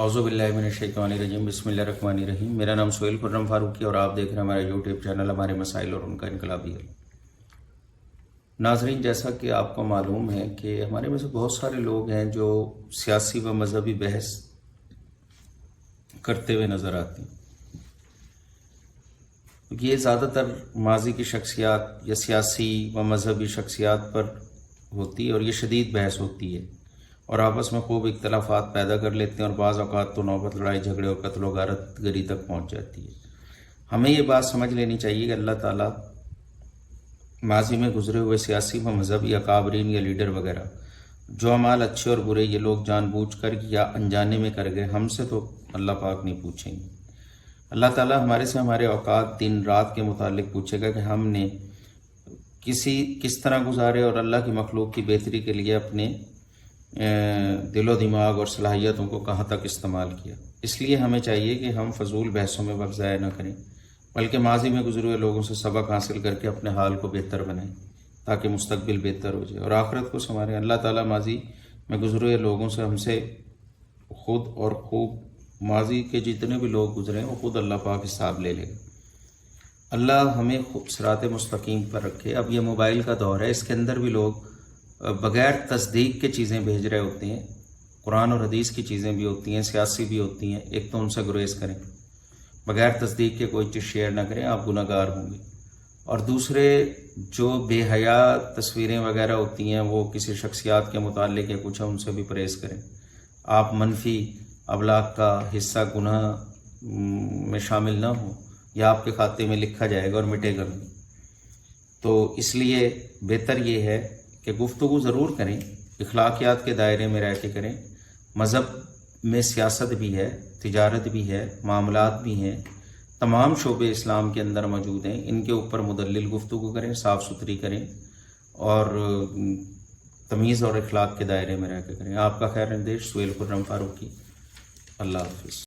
औज़ु बिल्लाहि मिनश शैतानिर रजीम बिस्मिल्लाहिर रहमानिर रहीम। मेरा नाम सुहेल खुर्रम फारूकी और आप देख रहे हैं हमारा यूट्यूब चैनल हमारे मसाइल और उनका इनकलाबी हल। नाज़रीन, जैसा कि आपको मालूम है कि हमारे में से बहुत सारे लोग हैं जो सियासी व मजहबी बहस करते हुए नज़र आते हैं। ये ज़्यादातर माजी की शख्सियात या सियासी व मजहबी शख्सियात पर होती है और ये शदीद बहस होती है और आपस में खूब इख्तलाफात पैदा कर लेते हैं और बाज़ औक़ात तो नौबत लड़ाई झगड़े और कत्ल व गारत गरी तक पहुँच जाती है। हमें ये बात समझ लेनी चाहिए कि अल्लाह ताला माजी में गुजरे हुए सियासी व मजहबी अकाबरीन या लीडर वगैरह जो अमाल अच्छे और बुरे ये लोग जानबूझकर या अनजाने में कर गए, हमसे तो अल्लाह पाक नहीं पूछेंगे। अल्लाह ताला हमारे से हमारे औकात दिन रात के मुतालिक पूछेगा कि हमने किस तरह गुजारे और अल्लाह की मखलूक की बेहतरी के लिए अपने दिलो दिमाग और सलाहियतों को कहाँ तक इस्तेमाल किया। इसलिए हमें चाहिए कि हम फजूल बहसों में वक्त ज़ाया न करें, बल्कि माजी में गुजरे हुए लोगों से सबक हासिल करके अपने हाल को बेहतर बनाएं ताकि मुस्तकबिल बेहतर हो जाए और आखिरत को संवारें। अल्लाह ताला माजी में गुजरे हुए लोगों से हमसे खुद और खूब माजी के जितने भी लोग गुजरे वो खुद अल्लाह पाक हिसाब ले लेगा। अल्लाह हमें खूब सिरात मुस्तकीम पर रखे। अब ये मोबाइल का दौर है, इसके अंदर भी लोग बग़ैर तस्दीक के चीज़ें भेज रहे होते हैं। कुरान और हदीस की चीज़ें भी होती हैं, सियासी भी होती हैं। एक तो उनसे गुरेज करें, बग़ैर तस्दीक के कोई चीज़ शेयर ना करें, आप गुनहगार होंगे। और दूसरे जो बेहया तस्वीरें वगैरह होती हैं वो किसी शख्सियात के मुतालिक या कुछ है, उनसे भी परहेज़ करें। आप मनफी अबलाग का हिस्सा गुनाह में शामिल ना हो, या आपके खाते में लिखा जाएगा और मिटेगा नहीं। तो इसलिए बेहतर ये है कि गुफ्तगू ज़रूर करें, इखलाकियात के दायरे में रह के करें। मज़हब में सियासत भी है, तिजारत भी है, मामलात भी हैं, तमाम शोबे इस्लाम के अंदर मौजूद हैं। इनके ऊपर मुदल्लिल गुफ्तगू करें, साफ़ सुथरी करें और तमीज़ और इखलाक के दायरे में रह के करें। आपका खैर निर्देश सुहेल खुर्रम फारूकी। अल्लाह हाफ़िज़।